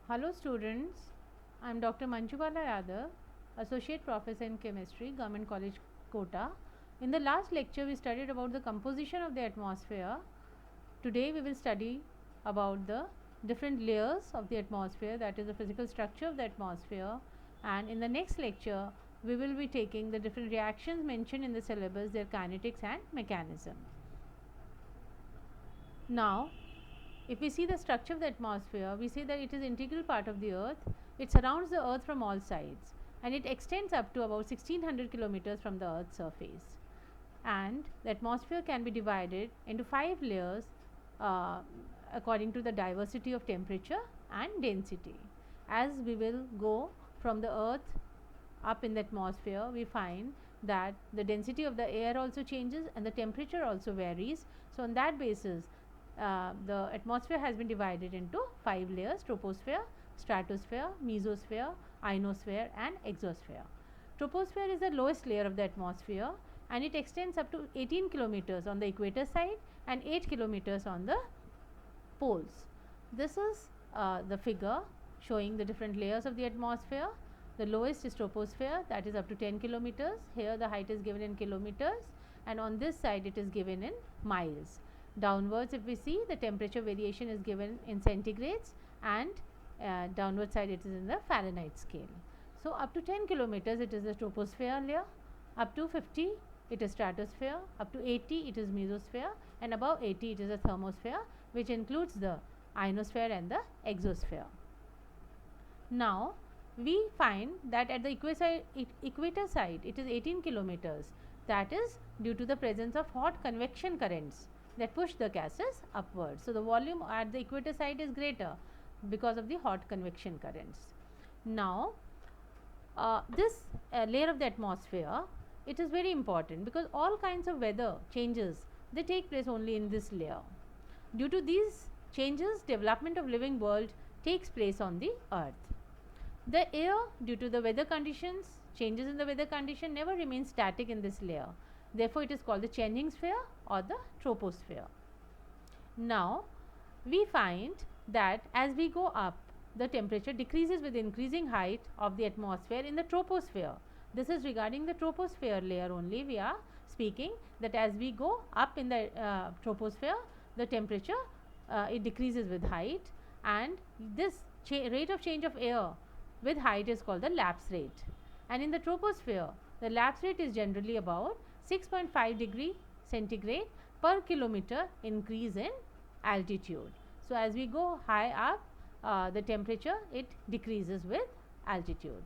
Hello students, I am Dr. Manjubala Yadav, Associate Professor in Chemistry, Government College, Kota. In the last lecture we studied about the composition of the atmosphere. Today we will study about the different layers of the atmosphere, that is the physical structure of the atmosphere, and in the next lecture we will be taking the different reactions mentioned in the syllabus, their kinetics and mechanism. Now if we see the structure of the atmosphere, we say that it is integral part of the earth. It surrounds the earth from all sides and it extends up to about 1600 kilometers from the earth's surface. And the atmosphere can be divided into 5 layers uh, according to the diversity of temperature and density. As we will go from the earth up in the atmosphere, we find that the density of the air also changes and the temperature also varies. So on that basis, the atmosphere has been divided into 5 layers: troposphere, stratosphere, mesosphere, ionosphere and exosphere. Troposphere is the lowest layer of the atmosphere and it extends up to 18 kilometers on the equator side and 8 kilometers on the poles. This is the figure showing the different layers of the atmosphere. The lowest is troposphere, that is up to 10 kilometers. Here the height is given in kilometers and on this side it is given in miles. Downwards if we see, the temperature variation is given in centigrades and downward side it is in the Fahrenheit scale. So up to 10 kilometers it is the troposphere layer, up to 50 it is stratosphere, up to 80 it is mesosphere and above 80 it is a thermosphere, which includes the ionosphere and the exosphere. Now we find that at the equator side it is 18 kilometers, that is due to the presence of hot convection currents that push the gases upwards. So the volume at the equator side is greater because of the hot convection currents. Now this layer of the atmosphere, it is very important because all kinds of weather changes, they take place only in this layer. Due to these changes, development of living world takes place on the earth. The air, due to the weather conditions, changes in the weather condition, never remains static in this layer. Therefore it is called the changing sphere or the troposphere. Now we find that as we go up, the temperature decreases with increasing height of the atmosphere in the troposphere. This is regarding the troposphere layer only we are speaking, that as we go up in the troposphere, the temperature it decreases with height, and this rate of change of air with height is called the lapse rate. And in the troposphere, the lapse rate is generally about 6.5 degree centigrade per kilometer increase in altitude. So as we go high up, the temperature it decreases with altitude.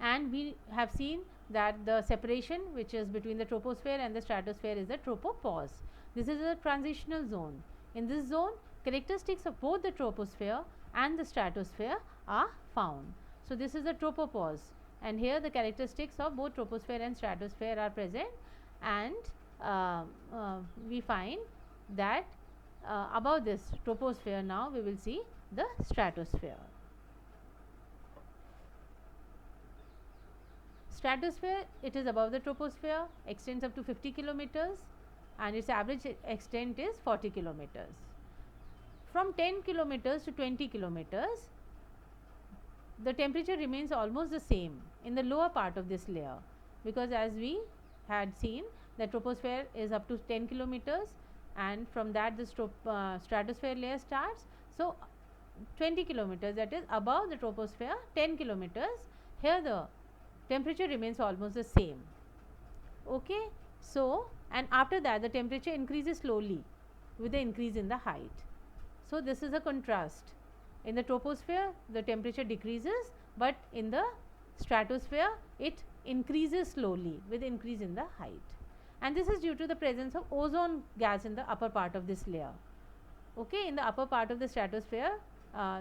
And we have seen that the separation which is between the troposphere and the stratosphere is the tropopause. This is a transitional zone. In this zone, characteristics of both the troposphere and the stratosphere are found. So this is the tropopause, and here the characteristics of both troposphere and stratosphere are present, and we find that above this troposphere now we will see the stratosphere. Stratosphere, it is above the troposphere, extends up to 50 kilometers and its average extent is 40 kilometers. From 10 kilometers to 20 kilometers, the temperature remains almost the same in the lower part of this layer, because as we had seen, the troposphere is up to 10 kilometers and from that the stratosphere layer starts. So 20 kilometers, that is above the troposphere 10 kilometers, here the temperature remains almost the same. Okay. So and after that the temperature increases slowly with the increase in the height. So this is a contrast. In the troposphere the temperature decreases, but in the stratosphere it increases slowly with increase in the height, and this is due to the presence of ozone gas in the upper part of this layer. Okay, in the upper part of the stratosphere,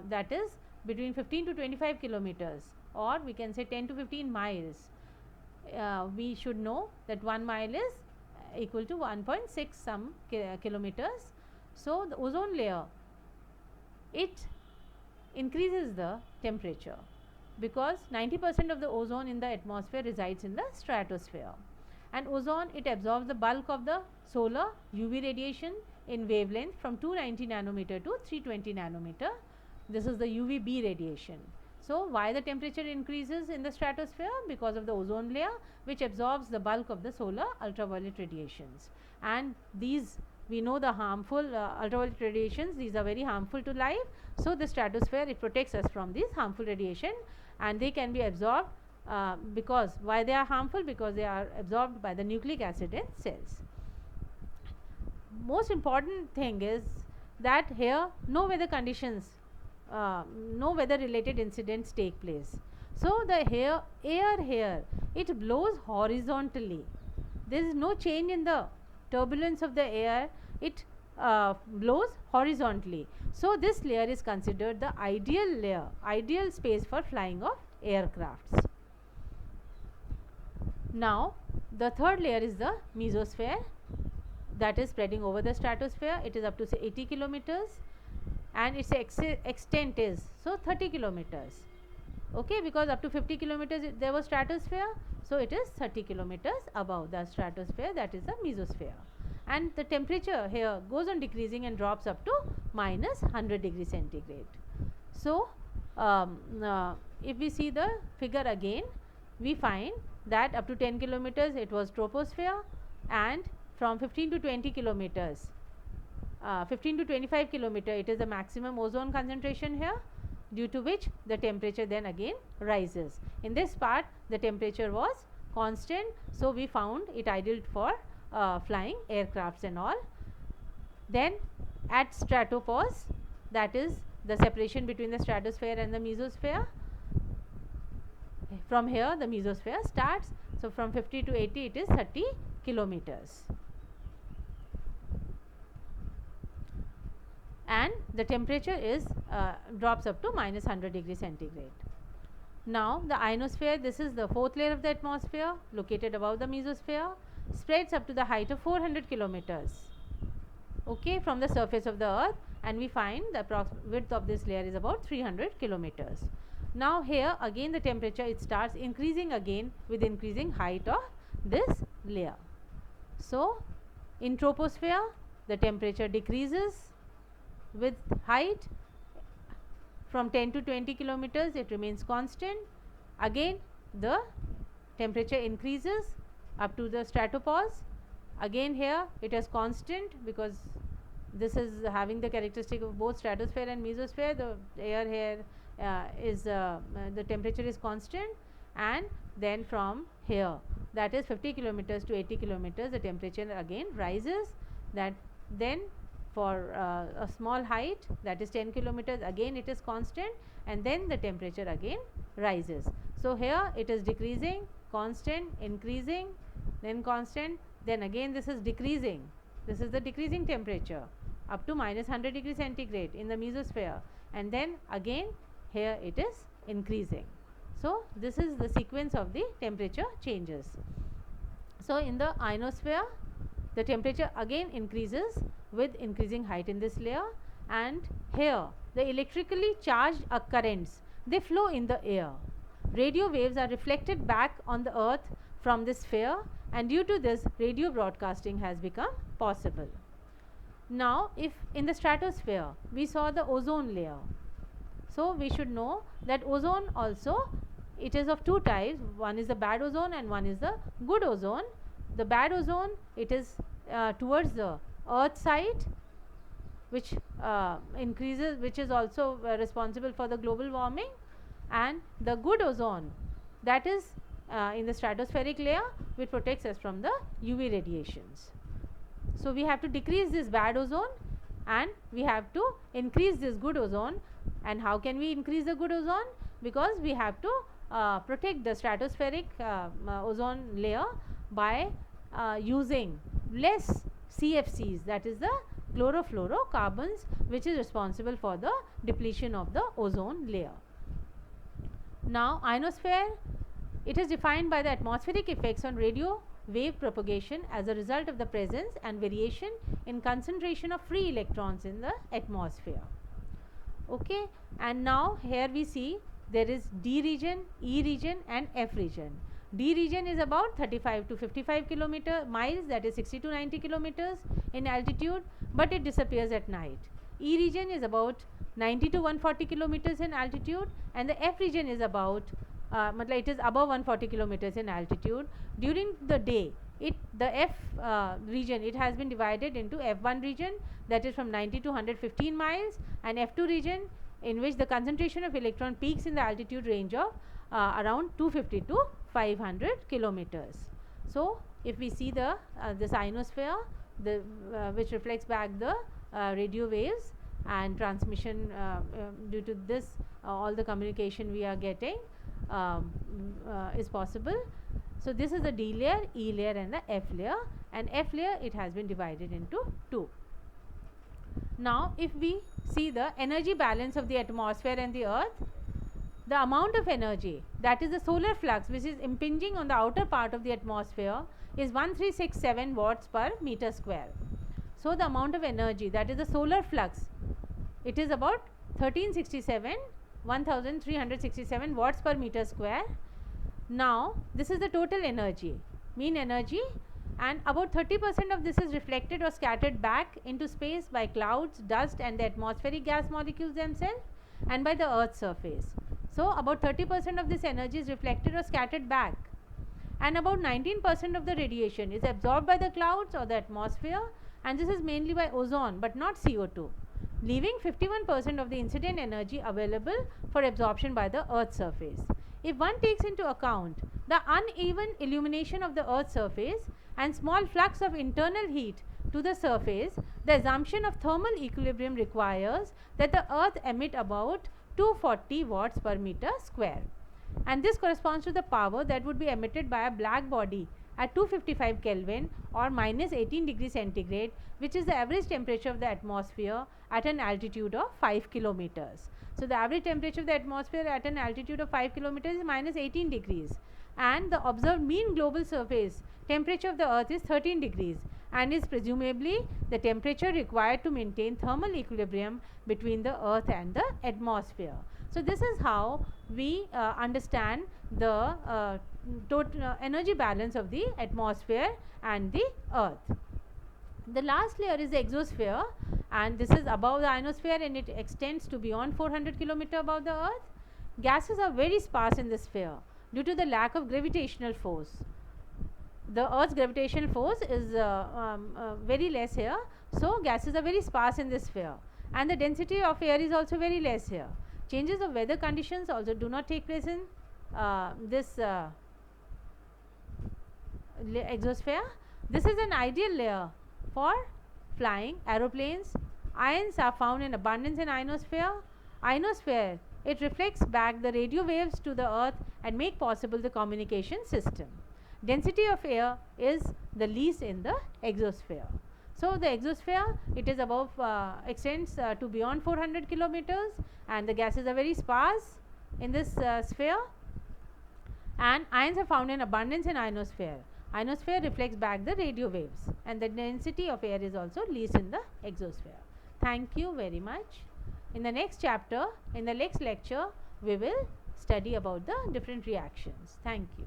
that is between 15 to 25 kilometers, or we can say 10 to 15 miles. We should know that 1 mile is equal to 1.6 some kilometers. So the ozone layer, it increases the temperature because 90% of the ozone in the atmosphere resides in the stratosphere, and ozone, it absorbs the bulk of the solar UV radiation in wavelength from 290 nanometer to 320 nanometer This is the UVB radiation. So, why the temperature increases in the stratosphere? Because of the ozone layer, which absorbs the bulk of the solar ultraviolet radiations. And these, we know the harmful ultraviolet radiations, these are very harmful to life. So, the stratosphere, it protects us from these harmful radiation, and they can be absorbed because why they are harmful? Because they are absorbed by the nucleic acid in cells. Most important thing is that here no weather conditions, no weather related incidents take place. So, the air here, it blows horizontally. There is no change in the turbulence of the air, it blows horizontally. So, this layer is considered the ideal layer, ideal space for flying of aircrafts. Now, the third layer is the mesosphere, that is spreading over the stratosphere. It is up to say 80 kilometers, and its extent is so 30 kilometers. Okay, because up to 50 kilometers there was stratosphere, so it is 30 kilometers above the stratosphere, that is the mesosphere. And the temperature here goes on decreasing and drops up to minus 100 degrees centigrade. So, if we see the figure again, we find that up to 10 kilometers it was troposphere, and from 15 to 20 kilometers, 15 to 25 kilometer, it is the maximum ozone concentration here, due to which the temperature then again rises. In this part the temperature was constant, so we found it ideal for flying aircrafts and all. Then at stratopause, that is the separation between the stratosphere and the mesosphere, from here the mesosphere starts. So, from 50 to 80 it is 30 kilometers, and the temperature is drops up to minus 100 degrees centigrade. Now, the ionosphere, this is the fourth layer of the atmosphere located above the mesosphere, spreads up to the height of 400 kilometers, okay, from the surface of the earth, and we find the width of this layer is about 300 kilometers. Now, here again the temperature, it starts increasing again with increasing height of this layer. So, in troposphere the temperature decreases with height. From 10 to 20 kilometers it remains constant. Again the temperature increases up to the stratopause. Again here it is constant, because this is having the characteristic of both stratosphere and mesosphere. The air here is the temperature is constant, and then from here, that is 50 kilometers to 80 kilometers, the temperature again rises. That then for a small height, that is 10 kilometers, again it is constant, and then the temperature again rises. So, here it is decreasing, constant, increasing, then constant, then again this is decreasing. This is the decreasing temperature up to minus 100 degrees centigrade in the mesosphere, and then again here it is increasing. So, this is the sequence of the temperature changes. So, in the ionosphere the temperature again increases with increasing height in this layer, and here the electrically charged currents, they flow in the air. Radio waves are reflected back on the earth from this sphere, and due to this radio broadcasting has become possible. Now, if in the stratosphere we saw the ozone layer, so we should know that ozone also, it is of two types, one is the bad ozone and one is the good ozone. The bad ozone, it is towards the earth side, which increases, which is also responsible for the global warming, and the good ozone, that is in the stratospheric layer, which protects us from the UV radiations. So, we have to decrease this bad ozone and we have to increase this good ozone. And how can we increase the good ozone? Because we have to protect the stratospheric ozone layer by using less CFCs, that is the chlorofluorocarbons, which is responsible for the depletion of the ozone layer. Now, ionosphere, it is defined by the atmospheric effects on radio wave propagation as a result of the presence and variation in concentration of free electrons in the atmosphere. Okay. And now, here we see there is D region, E region and F region. D region is about 35 to 55 miles, that is 60 to 90 kilometers in altitude, but it disappears at night. E region is about 90 to 140 kilometers in altitude, and the F region is about it is above 140 kilometers in altitude. During the day, the F region, it has been divided into F1 region, that is from 90 to 115 miles, and F2 region, in which the concentration of electron peaks in the altitude range of around 250 to 500 kilometers. So if we see this ionosphere, which reflects back the radio waves, and transmission due to this, all the communication we are getting is possible. So this is the D layer, E layer, and the F layer, and F layer, it has been divided into two. Now if we see the energy balance of the atmosphere and the earth, the amount of energy, that is the solar flux, which is impinging on the outer part of the atmosphere, is 1367 watts per meter square. So the amount of energy, that is the solar flux, it is about 1367 watts per meter square. Now this is the total energy, mean energy, and about 30% of this is reflected or scattered back into space by clouds, dust, and the atmospheric gas molecules themselves, and by the earth's surface. So about 30% of this energy is reflected or scattered back, and about 19% of the radiation is absorbed by the clouds or the atmosphere, and this is mainly by ozone but not CO2, leaving 51% of the incident energy available for absorption by the earth's surface. If one takes into account the uneven illumination of the earth's surface and small flux of internal heat to the surface, the assumption of thermal equilibrium requires that the earth emit about 240 watts per meter square, and this corresponds to the power that would be emitted by a black body at 255 Kelvin or minus 18 degrees centigrade, which is the average temperature of the atmosphere at an altitude of 5 kilometers. So the average temperature of the atmosphere at an altitude of 5 kilometers is minus 18 degrees, and the observed mean global surface temperature of the earth is 13 degrees, and is presumably the temperature required to maintain thermal equilibrium between the earth and the atmosphere. So this is how we understand the total energy balance of the atmosphere and the earth. The last layer is the exosphere, and this is above the ionosphere, and it extends to beyond 400 km above the earth. Gases are very sparse in this sphere due to the lack of gravitational force. The earth's gravitational force is very less here, so gases are very sparse in this sphere, and the density of air is also very less here. Changes of weather conditions also do not take place in this exosphere. This is an ideal layer for flying aeroplanes. Ions are found in abundance in ionosphere. Ionosphere, it reflects back the radio waves to the earth and make possible the communication system. Density of air is the least in the exosphere. So the exosphere, it is above extends to beyond 400 kilometers, and the gases are very sparse in this sphere, and ions are found in abundance in ionosphere. Ionosphere reflects back the radio waves, and the density of air is also least in the exosphere. Thank you very much. In the next chapter, in the next lecture, we will study about the different reactions. Thank you.